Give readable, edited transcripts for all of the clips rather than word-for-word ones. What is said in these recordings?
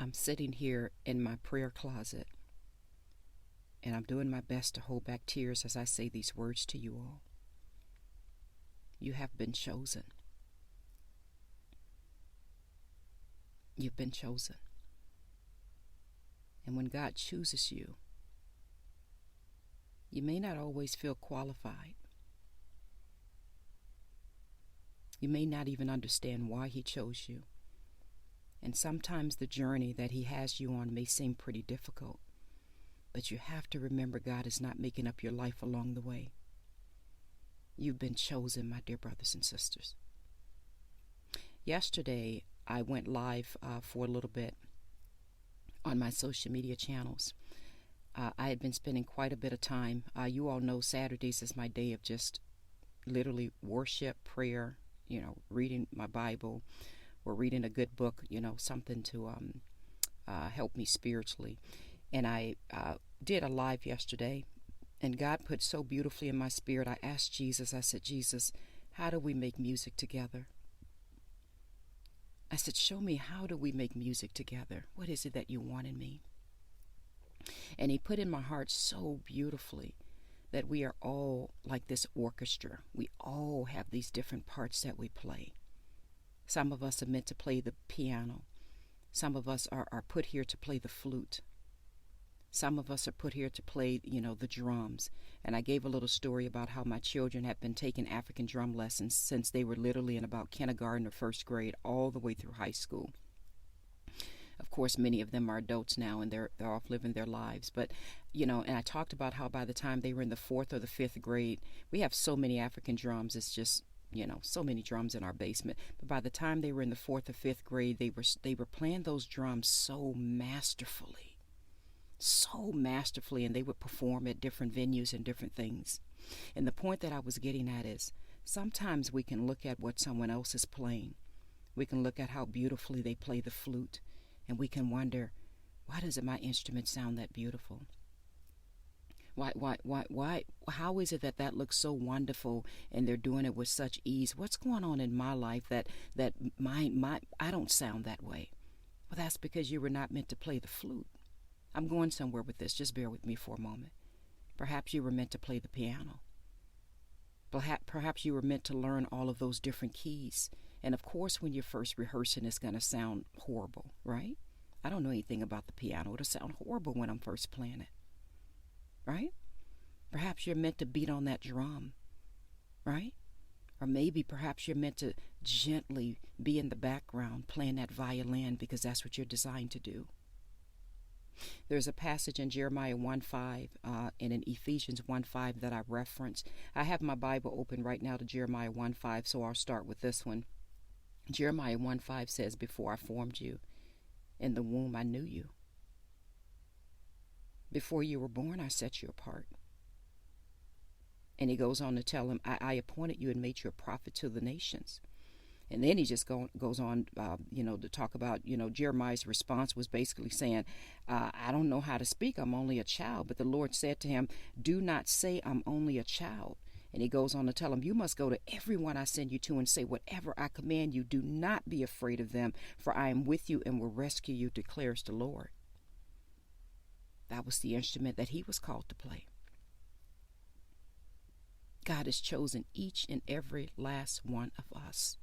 I'm sitting here in my prayer closet, and I'm doing my best to hold back tears as I say these words to you all. You have been chosen. You've been chosen. And when God chooses you, you may not always feel qualified. You may not even understand why He chose you. And sometimes the journey that He has you on may seem pretty difficult. But you have to remember God is not making up your life along the way. You've been chosen, my dear brothers and sisters. Yesterday, I went live for a little bit on my social media channels. I had been spending quite a bit of time. You all know Saturdays is my day of just literally worship, prayer, reading my Bible or reading a good book, something to help me spiritually. And I did a live yesterday, and God put so beautifully in my spirit. I asked Jesus, I said, Jesus, how do we make music together? I said, show me, how do we make music together? What is it that you want in me? And He put in my heart so beautifully that we are all like this orchestra. We all have these different parts that we play. Some of us are meant to play the piano. Some of us are put here to play the flute. Some of us are put here to play, the drums. And I gave a little story about how my children have been taking African drum lessons since they were literally in about kindergarten or first grade all the way through high school. Of course, many of them are adults now, and they're off living their lives. But, and I talked about how by the time they were in the 4th or the 5th grade, we have so many African drums. It's just, so many drums in our basement. But by the time they were in the 4th or 5th grade, they were playing those drums so masterfully, and they would perform at different venues and different things. And the point that I was getting at is sometimes we can look at what someone else is playing. We can look at how beautifully they play the flute, and we can wonder, why doesn't my instrument sound that beautiful? Why, how is it that looks so wonderful and they're doing it with such ease? What's going on in my life that I don't sound that way? Well, that's because you were not meant to play the flute. I'm going somewhere with this. Just bear with me for a moment. Perhaps you were meant to play the piano. Perhaps you were meant to learn all of those different keys. And of course, when you're first rehearsing, it's going to sound horrible, right? I don't know anything about the piano. It'll sound horrible when I'm first playing it, right? Perhaps you're meant to beat on that drum, right? Or maybe perhaps you're meant to gently be in the background playing that violin because that's what you're designed to do. There's a passage in Jeremiah 1:5 and in Ephesians 1:5 that I reference. I have my Bible open right now to Jeremiah 1:5, so I'll start with this one. Jeremiah 1:5 says, before I formed you in the womb, I knew you. Before you were born, I set you apart. And he goes on to tell him, I appointed you and made you a prophet to the nations. And then he just goes on, to talk about, Jeremiah's response was basically saying, I don't know how to speak. I'm only a child. But the Lord said to him, do not say I'm only a child. And he goes on to tell him, you must go to everyone I send you to and say, whatever I command you, do not be afraid of them, for I am with you and will rescue you, declares the Lord. That was the instrument that he was called to play. God has chosen each and every last one of us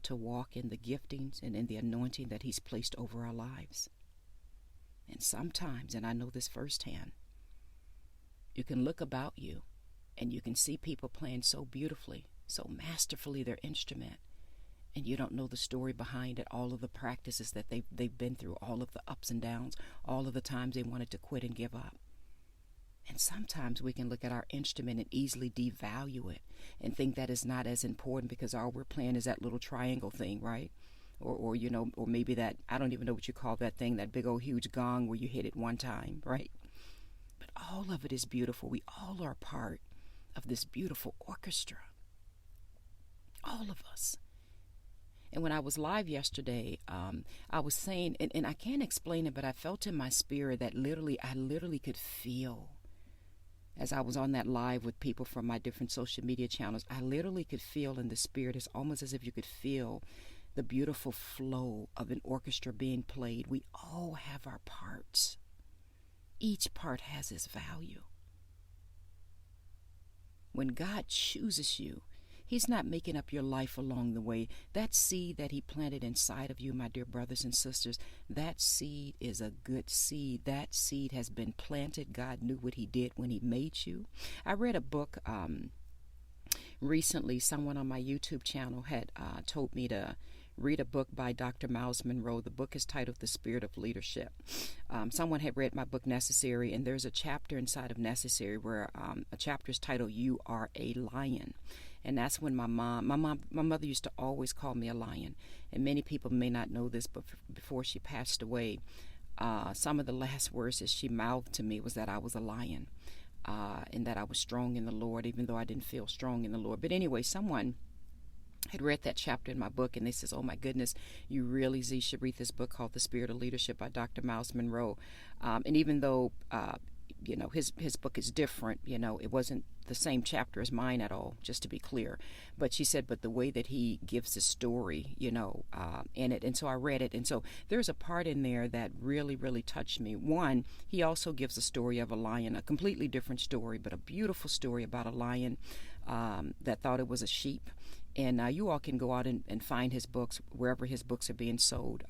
to walk in the giftings and in the anointing that he's placed over our lives. And sometimes, and I know this firsthand, you can look about you and you can see people playing so beautifully, so masterfully their instrument, and you don't know the story behind it, all of the practices that they've been through, all of the ups and downs, all of the times they wanted to quit and give up. And sometimes we can look at our instrument and easily devalue it and think that it's not as important because all we're playing is that little triangle thing, right? Or maybe that, I don't even know what you call that thing, that big old huge gong where you hit it one time, right? But all of it is beautiful. We all are part of this beautiful orchestra. All of us. And when I was live yesterday, I was saying, and I can't explain it, but I felt in my spirit that I literally could feel, as I was on that live with people from my different social media channels, I literally could feel in the spirit, it's almost as if you could feel the beautiful flow of an orchestra being played. We all have our parts. Each part has its value. When God chooses you, He's not making up your life along the way. That seed that He planted inside of you, my dear brothers and sisters, that seed is a good seed. That seed has been planted. God knew what He did when He made you. I read a book recently. Someone on my YouTube channel had told me to read a book by Dr. Miles Monroe. The book is titled The Spirit of Leadership. Someone had read my book Necessary, and there's a chapter inside of Necessary where a chapter is titled You Are a Lion. And that's when my mother used to always call me a lion. And many people may not know this, but before she passed away, some of the last words that she mouthed to me was that I was a lion, and that I was strong in the Lord, even though I didn't feel strong in the Lord. But anyway, someone had read that chapter in my book, and they says, oh my goodness, you really, Z, should read this book called The Spirit of Leadership by Dr. Miles Monroe. And even though his book is different, it wasn't the same chapter as mine at all, just to be clear. But she said, but the way that he gives the story, in it. And so I read it. And so there's a part in there that really, really touched me. One, he also gives a story of a lion, a completely different story, but a beautiful story about a lion that thought it was a sheep. And you all can go out and find his books wherever his books are being sold.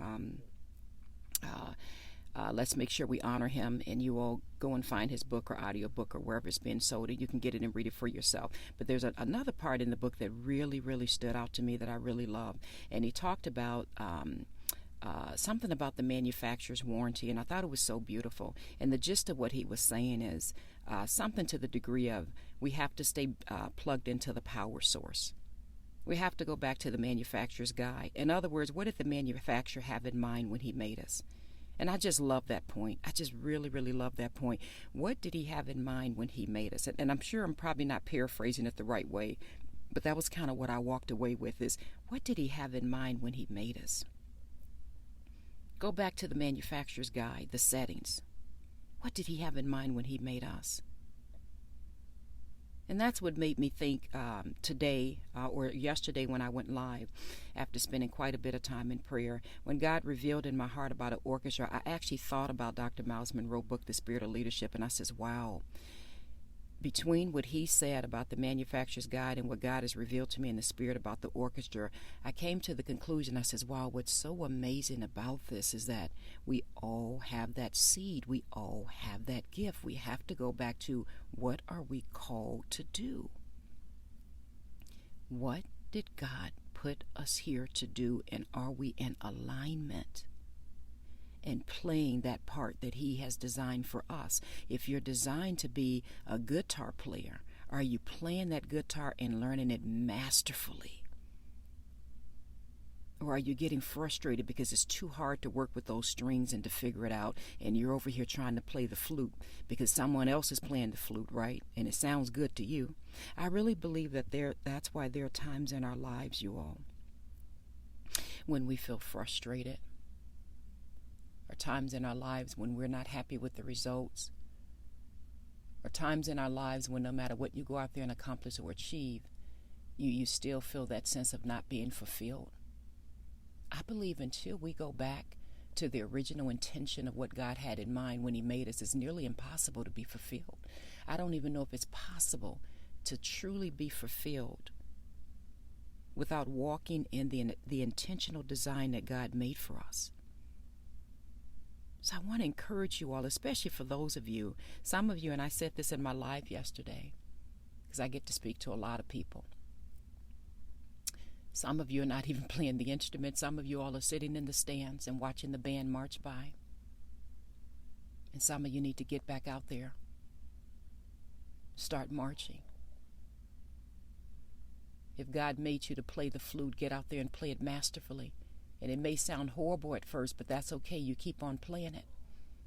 Let's make sure we honor him, and you all go and find his book or audiobook or wherever it's being sold, and you can get it and read it for yourself. But there's another part in the book that really, really stood out to me that I really love. And he talked about something about the manufacturer's warranty, and I thought it was so beautiful. And the gist of what he was saying is something to the degree of we have to stay plugged into the power source. We have to go back to the manufacturer's guide. In other words, what did the manufacturer have in mind when he made us? And I just love that point. I just really, really love that point. What did he have in mind when he made us? And I'm sure I'm probably not paraphrasing it the right way, but that was kind of what I walked away with is, what did he have in mind when he made us? Go back to the manufacturer's guide, the settings. What did he have in mind when he made us? And that's what made me think today or yesterday when I went live, after spending quite a bit of time in prayer, when God revealed in my heart about an orchestra, I actually thought about Dr. Miles Monroe's book, The Spirit of Leadership, and I says, wow, between what he said about the manufacturer's guide and what God has revealed to me in the spirit about the orchestra, I came to the conclusion, I says, wow, what's so amazing about this is that we all have that seed. We all have that gift. We have to go back to what are we called to do? What did God put us here to do, and are we in alignment and playing that part that he has designed for us? If you're designed to be a guitar player, are you playing that guitar and learning it masterfully? Or are you getting frustrated because it's too hard to work with those strings and to figure it out, and you're over here trying to play the flute because someone else is playing the flute, right? And it sounds good to you. I really believe that that's why there are times in our lives, you all, when we feel frustrated, or times in our lives when we're not happy with the results, or times in our lives when no matter what you go out there and accomplish or achieve, you still feel that sense of not being fulfilled. I believe until we go back to the original intention of what God had in mind when he made us, it's nearly impossible to be fulfilled. I don't even know if it's possible to truly be fulfilled without walking in the intentional design that God made for us. So I want to encourage you all, especially for those of you, some of you, and I said this in my live yesterday, because I get to speak to a lot of people. Some of you are not even playing the instrument. Some of you all are sitting in the stands and watching the band march by. And some of you need to get back out there. Start marching. If God made you to play the flute, get out there and play it masterfully. And it may sound horrible at first, but that's okay. You keep on playing it.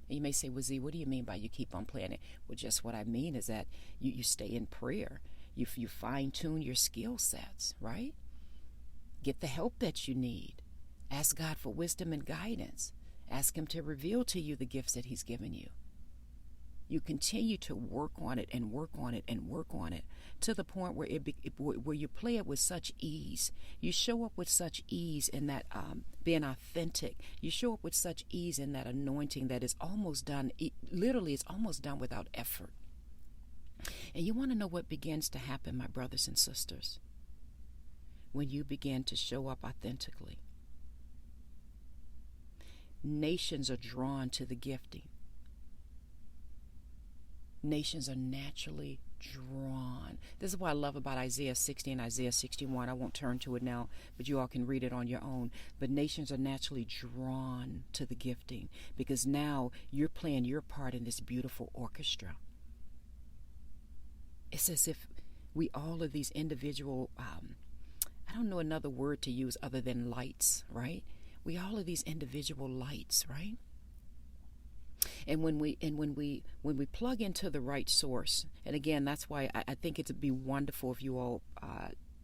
And you may say, well, Z, what do you mean by you keep on playing it? Well, just what I mean is that you stay in prayer. You fine-tune your skill sets, right? Get the help that you need. Ask God for wisdom and guidance. Ask him to reveal to you the gifts that he's given you. You continue to work on it and work on it and work on it to the point where where you play it with such ease. You show up with such ease in that being authentic. You show up with such ease in that anointing that is almost done. Literally, it's almost done without effort. And you want to know what begins to happen, my brothers and sisters, when you begin to show up authentically. Nations are drawn to the gifting. Nations are naturally drawn. This is what I love about Isaiah 60 and Isaiah 61. I won't turn to it now, but you all can read it on your own. But nations are naturally drawn to the gifting because now you're playing your part in this beautiful orchestra. It's as if we all are these individual, I don't know another word to use other than lights, right? We all are these individual lights, right? And when we plug into the right source, and again, that's why I think it'd be wonderful if you all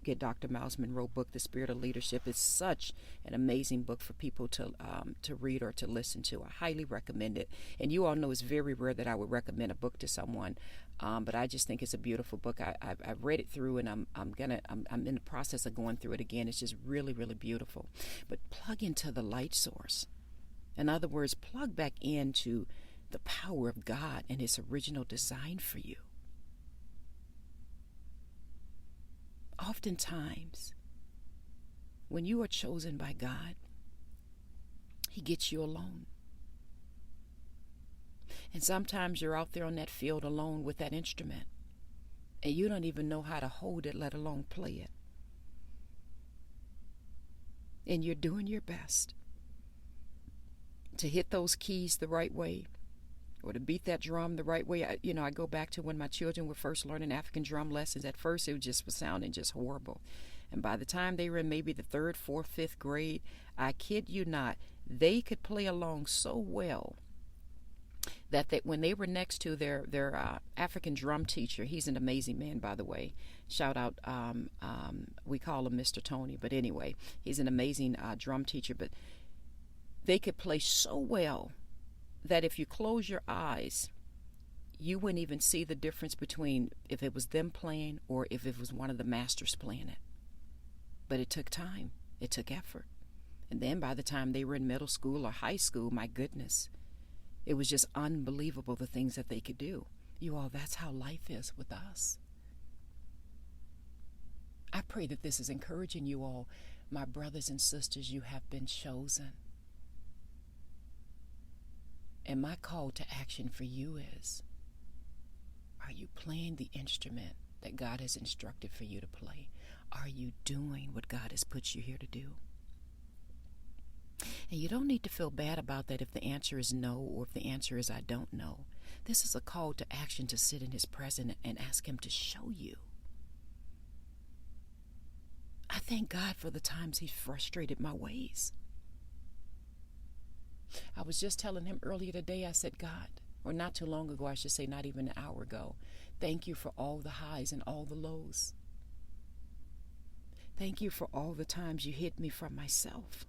get Dr. Miles Monroe's book, The Spirit of Leadership. It's such an amazing book for people to read or to listen to. I highly recommend it. And you all know it's very rare that I would recommend a book to someone, but I just think it's a beautiful book. I've read it through, and I'm in the process of going through it again. It's just really, really beautiful. But plug into the light source. In other words, plug back into the power of God and His original design for you. Oftentimes, when you are chosen by God, He gets you alone. And sometimes you're out there on that field alone with that instrument, and you don't even know how to hold it, let alone play it. And you're doing your best to hit those keys the right way, or to beat that drum the right way. I go back to when my children were first learning African drum lessons. At first, it was sounding just horrible. And by the time they were in maybe the 3rd, 4th, 5th grade, I kid you not, they could play along so well that when they were next to their African drum teacher, he's an amazing man, by the way. Shout out, we call him Mr. Tony. But anyway, he's an amazing drum teacher. But they could play so well that if you close your eyes, you wouldn't even see the difference between if it was them playing or if it was one of the masters playing it. But it took time. It took effort. And then by the time they were in middle school or high school, my goodness, it was just unbelievable the things that they could do. You all, that's how life is with us. I pray that this is encouraging you all. My brothers and sisters, you have been chosen. And my call to action for you is, are you playing the instrument that God has instructed for you to play? Are you doing what God has put you here to do? And you don't need to feel bad about that if the answer is no, or if the answer is I don't know. This is a call to action to sit in His presence and ask Him to show you. I thank God for the times He's frustrated my ways. I was just telling Him earlier today, I said, God, or not too long ago, I should say, not even an hour ago, thank you for all the highs and all the lows. Thank you for all the times you hid me from myself.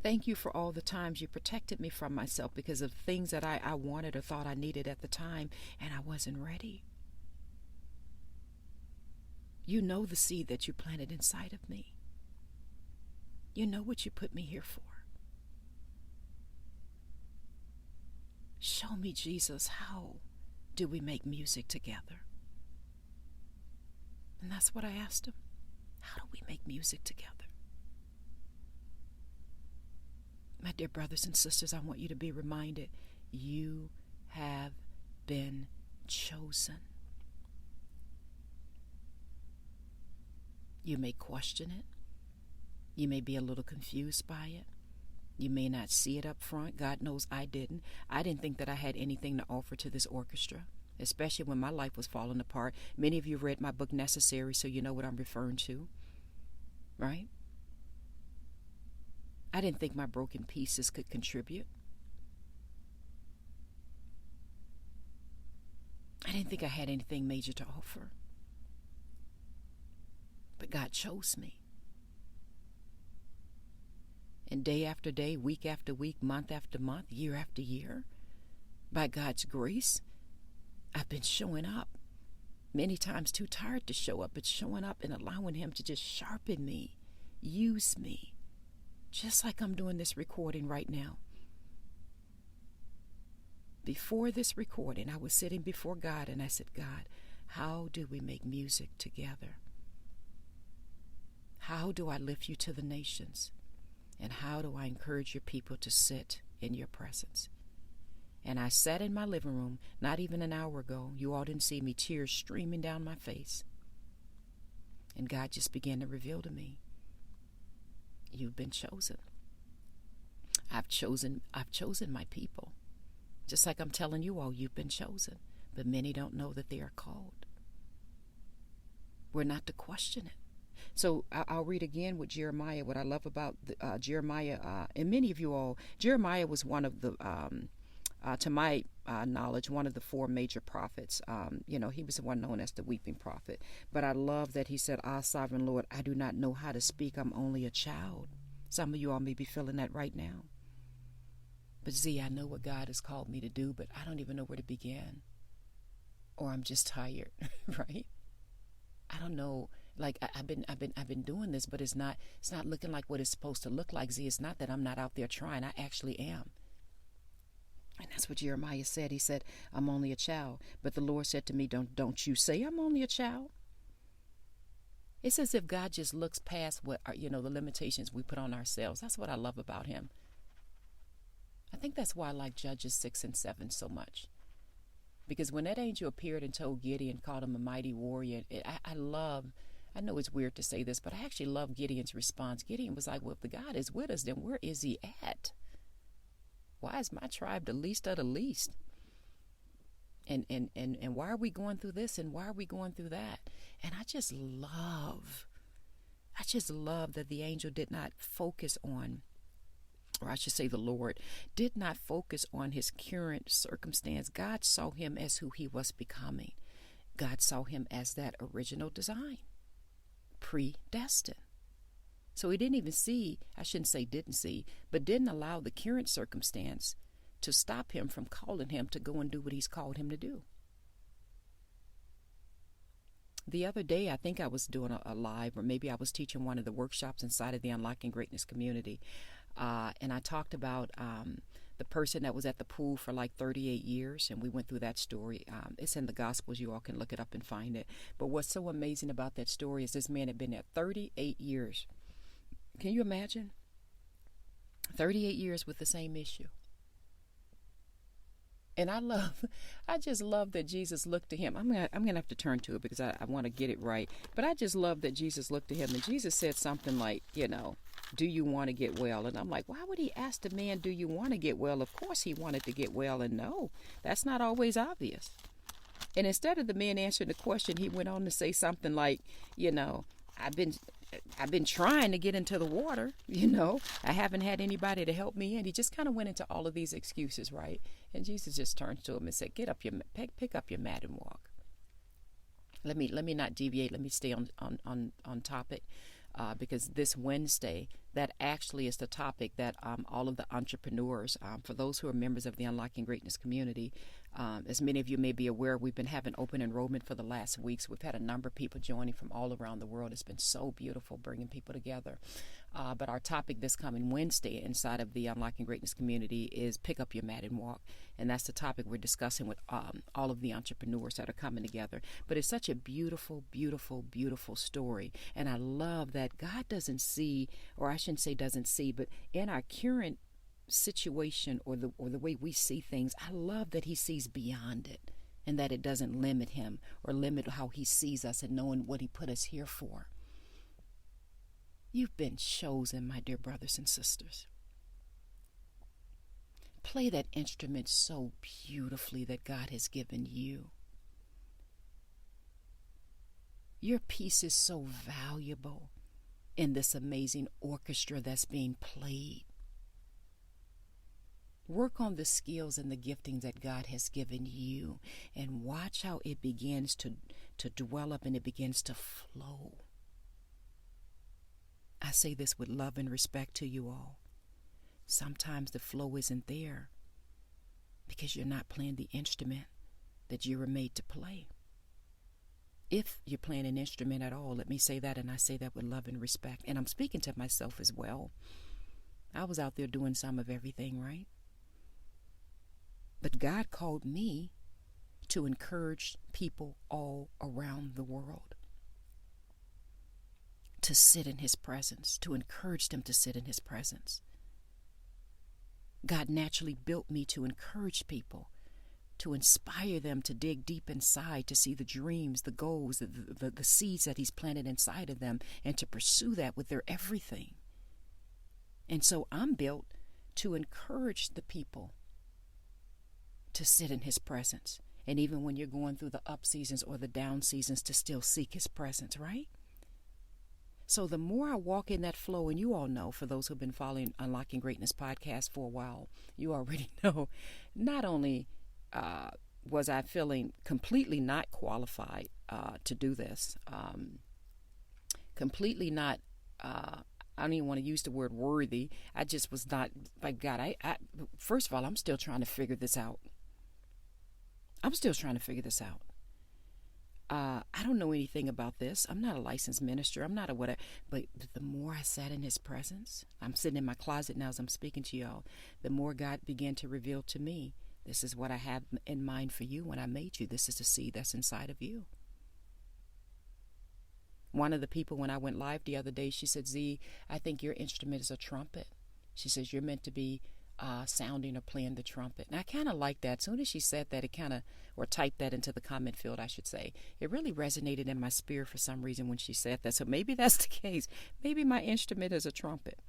Thank you for all the times you protected me from myself because of things that I wanted or thought I needed at the time, and I wasn't ready. You know the seed that you planted inside of me. You know what you put me here for. Show me, Jesus, how do we make music together? And that's what I asked Him. How do we make music together? My dear brothers and sisters, I want you to be reminded, you have been chosen. You may question it. You may be a little confused by it. You may not see it up front. God knows I didn't. I didn't think that I had anything to offer to this orchestra, especially when my life was falling apart. Many of you read my book, Necessary, so you know what I'm referring to, right? I didn't think my broken pieces could contribute. I didn't think I had anything major to offer. But God chose me. And day after day, week after week, month after month, year after year, By God's grace, I've been showing up. Many times too tired to show up, but showing up and allowing him to just sharpen me, use me, just like I'm doing this recording right now. Before this recording, I was sitting before God and I said, God, how do we make music together? How do I lift you to the nations? And how do I encourage your people to sit in your presence? And I sat in my living room not even an hour ago. You all didn't see me, tears streaming down my face. And God just began to reveal to me, you've been chosen. I've chosen my people. Just like I'm telling you all, you've been chosen. But many don't know that they are called. We're not to question it. So I'll read again with Jeremiah. What I love about Jeremiah, and many of you all, Jeremiah was one of the, to my knowledge, one of the four major prophets. He was the one known as the weeping prophet. But I love that he said, sovereign Lord, I do not know how to speak. I'm only a child. Some of you all may be feeling that right now. But Z, I know what God has called me to do, but I don't even know where to begin. Or I'm just tired, right? I don't know. Like I've been doing this, but it's not looking like what it's supposed to look like. Z, it's not that I'm not out there trying. I actually am. And that's what Jeremiah said. He said, I'm only a child. But the Lord said to me, don't you say I'm only a child. It's as if God just looks past what the limitations we put on ourselves. That's what I love about him. I think that's why I like Judges 6 and 7 so much. Because when that angel appeared and told Gideon, called him a mighty warrior, I know it's weird to say this, but I actually love Gideon's response. Gideon was like, well, if the God is with us, then where is he at? Why is my tribe the least of the least? And why are we going through this and why are we going through that? And I just love that the angel did not focus on, or I should say the Lord did not focus on his current circumstance. God saw him as who he was becoming. God saw him as that original design, predestined. So he didn't even see, I shouldn't say didn't see, but didn't allow the current circumstance to stop him from calling him to go and do what he's called him to do. The other day, I think I was doing a live, or maybe I was teaching one of the workshops inside of the Unlocking Greatness community. And I talked about the person that was at the pool for like 38 years, and we went through that story. It's in the Gospels. You all can look it up and find it. But what's so amazing about that story is this man had been there 38 years. Can you imagine? 38 years with the same issue. And I just love that Jesus looked to him. I'm gonna have to turn to it because I want to get it right. But I just love that Jesus looked to him, and Jesus said something like, do you want to get well? And I'm like, why would he ask the man, do you want to get well? Of course he wanted to get well, and no, that's not always obvious. And instead of the man answering the question, he went on to say something like, I've been trying to get into the water, I haven't had anybody to help me. And he just kind of went into all of these excuses, right? And Jesus just turned to him and said, pick up your mat and walk. Let me not deviate. Let me stay on topic. Because this Wednesday, that actually is the topic that all of the entrepreneurs, for those who are members of the Unlocking Greatness community, as many of you may be aware, we've been having open enrollment for the last weeks. We've had a number of people joining from all around the world. It's been so beautiful bringing people together. But our topic this coming Wednesday inside of the Unlocking Greatness community is pick up your mat and walk. And that's the topic we're discussing with all of the entrepreneurs that are coming together. But it's such a beautiful, beautiful, beautiful story. And I love that God doesn't see, or I shouldn't say doesn't see, but in our current situation or the way we see things, I love that he sees beyond it and that it doesn't limit him or limit how he sees us and knowing what he put us here for. You've been chosen, my dear brothers and sisters. Play that instrument so beautifully that God has given you. Your piece is so valuable in this amazing orchestra that's being played. Work on the skills and the giftings that God has given you and watch how it begins to develop and it begins to flow. I say this with love and respect to you all. Sometimes the flow isn't there. because you're not playing the instrument that you were made to play. If you're playing an instrument at all, let me say that, and I say that with love and respect. And I'm speaking to myself as well. I was out there doing some of everything, right? But God called me to encourage people all around the world to sit in his presence, to encourage them to sit in his presence. God naturally built me to encourage people, to inspire them to dig deep inside, to see the dreams, the goals, the seeds that he's planted inside of them, and to pursue that with their everything. And so I'm built to encourage the people to sit in his presence. And even when you're going through the up seasons or the down seasons, to still seek his presence, right? So the more I walk in that flow, and you all know, for those who've been following Unlocking Greatness podcast for a while, you already know, not only was I feeling completely not qualified to do this, completely not, I don't even want to use the word worthy. I just was not, like, God, I first of all, I'm still trying to figure this out. I don't know anything about this. I'm not a licensed minister. I'm not a whatever. But the more I sat in his presence, I'm sitting in my closet now as I'm speaking to y'all, the more God began to reveal to me, this is what I have in mind for you when I made you. This is the seed that's inside of you. One of the people, when I went live the other day, she said, Z, I think your instrument is a trumpet. She says, you're meant to be sounding or playing the trumpet. And I kind of like that. As soon as she said that, it kind of, or typed that into the comment field, I should say, it really resonated in my spirit for some reason when she said that. So maybe that's the case. Maybe my instrument is a trumpet.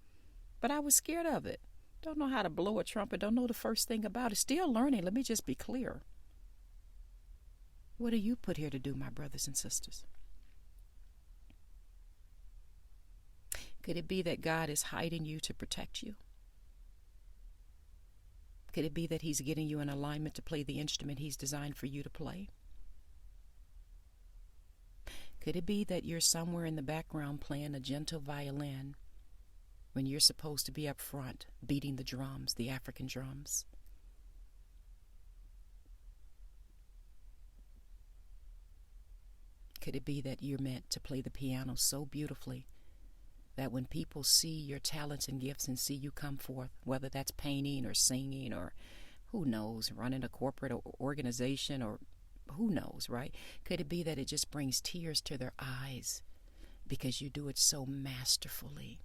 But I was scared of it. Don't know how to blow a trumpet. Don't know the first thing about it. Still learning. Let me just be clear. What are you put here to do, my brothers and sisters? Could it be that God is hiding you to protect you? Could it be that he's getting you in alignment to play the instrument he's designed for you to play? Could it be that you're somewhere in the background playing a gentle violin when you're supposed to be up front beating the drums, the African drums? Could it be that you're meant to play the piano so beautifully that when people see your talents and gifts and see you come forth, whether that's painting or singing or who knows, running a corporate organization or who knows, right? Could it be that it just brings tears to their eyes because you do it so masterfully?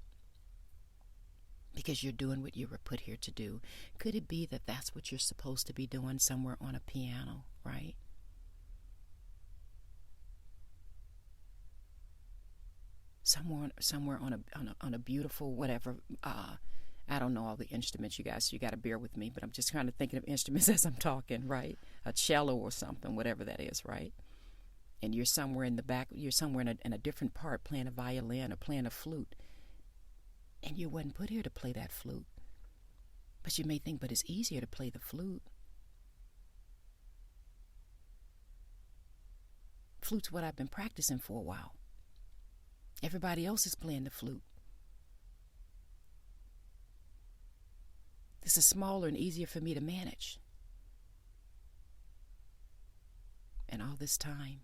Because you're doing what you were put here to do. Could it be that that's what you're supposed to be doing somewhere on a piano, right? Somewhere on a beautiful whatever. I don't know all the instruments, you guys. So you got to bear with me, but I'm just kind of thinking of instruments as I'm talking, right? A cello or something, whatever that is, right? And you're somewhere in the back. You're somewhere in a different part, playing a violin or playing a flute, and you wasn't put here to play that flute. But you may think, but it's easier to play the flute. Flute's what I've been practicing for a while. Everybody else is playing the flute. This is smaller and easier for me to manage. And all this time,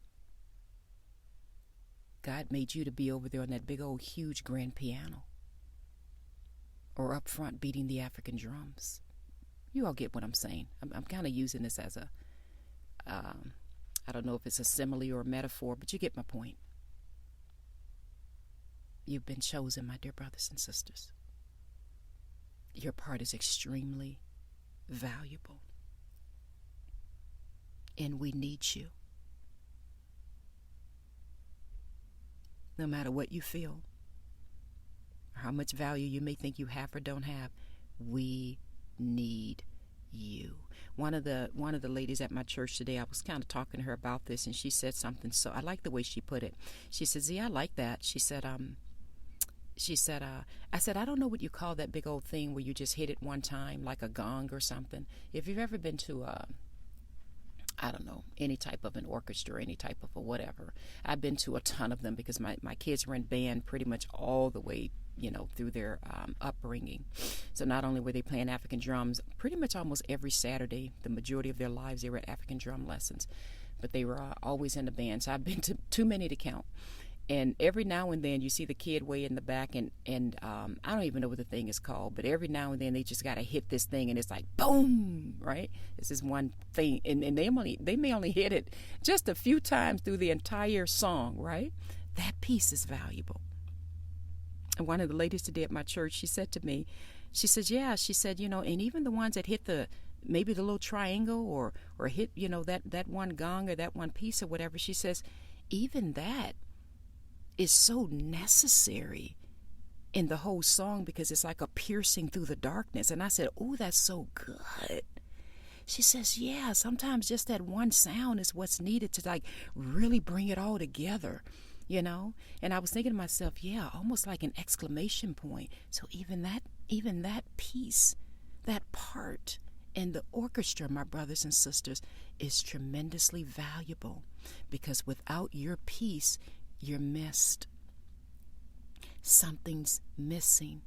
God made you to be over there on that big old huge grand piano, or up front beating the African drums. You all get what I'm saying. I'm kind of using this as a, I don't know if it's a simile or a metaphor, but you get my point. You've been chosen, my dear brothers and sisters. Your part is extremely valuable. And we need you. No matter what you feel, or how much value you may think you have or don't have, we need you. One of the ladies at my church today, I was kind of talking to her about this, and she said something, so I like the way she put it. She said, Z, I like that. She said, I said, I don't know what you call that big old thing where you just hit it one time, like a gong or something. If you've ever been to I don't know, any type of an orchestra, any type of a whatever. I've been to a ton of them because my kids were in band pretty much all the way, through their upbringing. So not only were they playing African drums, pretty much almost every Saturday, the majority of their lives, they were at African drum lessons. But they were always in the band. So I've been to too many to count. And every now and then you see the kid way in the back, and I don't even know what the thing is called, but every now and then they just got to hit this thing, and it's like, boom, right? This is one thing, and they may only hit it just a few times through the entire song, right? That piece is valuable. And one of the ladies today at my church, she said to me, she says, and even the ones that hit maybe the little triangle or hit, that one gong or that one piece or whatever, she says, even that is so necessary in the whole song because it's like a piercing through the darkness. And I said, oh, that's so good. She says, yeah, sometimes just that one sound is what's needed to like really bring it all together, And I was thinking to myself, yeah, almost like an exclamation point. So even that piece, that part in the orchestra, my brothers and sisters, is tremendously valuable because without your piece, you're missed. Something's missing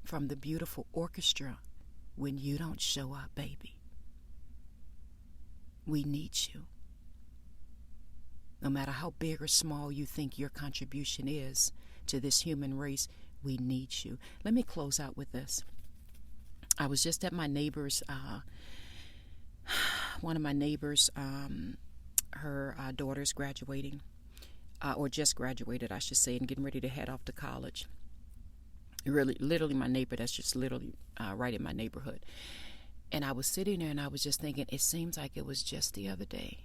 from the beautiful orchestra when you don't show up, baby. We need you. No matter how big or small you think your contribution is to this human race, we need you. Let me close out with this. I was just at my neighbor's, one of my neighbors, her daughter's graduating. Or just graduated, I should say, and getting ready to head off to college. Really, literally my neighbor, that's just literally right in my neighborhood. And I was sitting there and I was just thinking, it seems like it was just the other day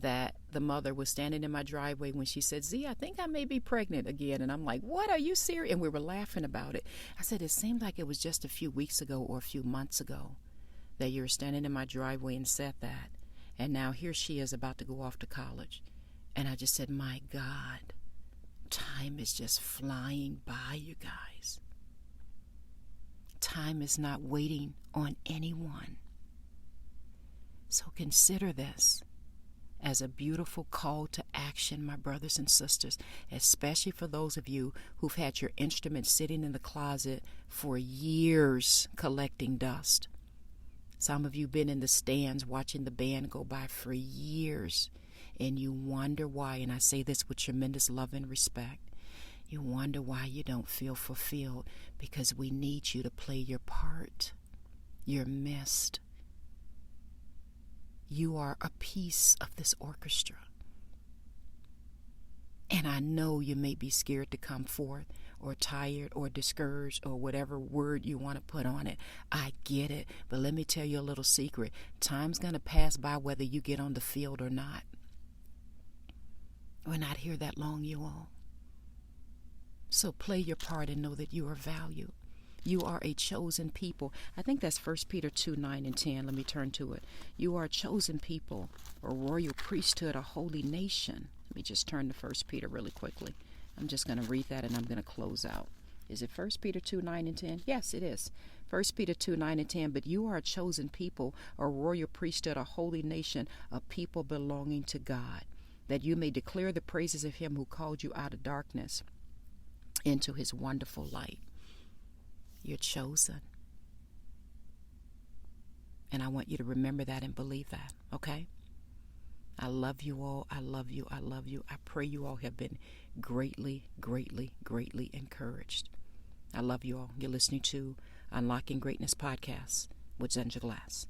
that the mother was standing in my driveway when she said, Z, I think I may be pregnant again. And I'm like, what, are you serious? And we were laughing about it. I said, it seemed like it was just a few weeks ago or a few months ago that you were standing in my driveway and said that. And now here she is about to go off to college. And I just said, my God, time is just flying by, you guys. Time is not waiting on anyone. So consider this as a beautiful call to action, my brothers and sisters, especially for those of you who've had your instruments sitting in the closet for years collecting dust. Some of you been in the stands watching the band go by for years. And you wonder why, and I say this with tremendous love and respect, you wonder why you don't feel fulfilled because we need you to play your part. You're missed. You are a piece of this orchestra. And I know you may be scared to come forth or tired or discouraged or whatever word you want to put on it. I get it. But let me tell you a little secret. Time's going to pass by whether you get on the field or not. We're not here that long, you all. So play your part and know that you are valued. You are a chosen people. I think that's 1 Peter 2, 9 and 10. Let me turn to it. You are a chosen people, a royal priesthood, a holy nation. Let me just turn to 1 Peter really quickly. I'm just going to read that and I'm going to close out. Is it 1 Peter 2, 9 and 10? Yes, it is. 1 Peter 2, 9 and 10. But you are a chosen people, a royal priesthood, a holy nation, a people belonging to God, that you may declare the praises of him who called you out of darkness into his wonderful light. You're chosen. And I want you to remember that and believe that, okay? I love you all. I love you. I love you. I pray you all have been greatly, greatly, greatly encouraged. I love you all. You're listening to Unlocking Greatness Podcast with Zenja Glass.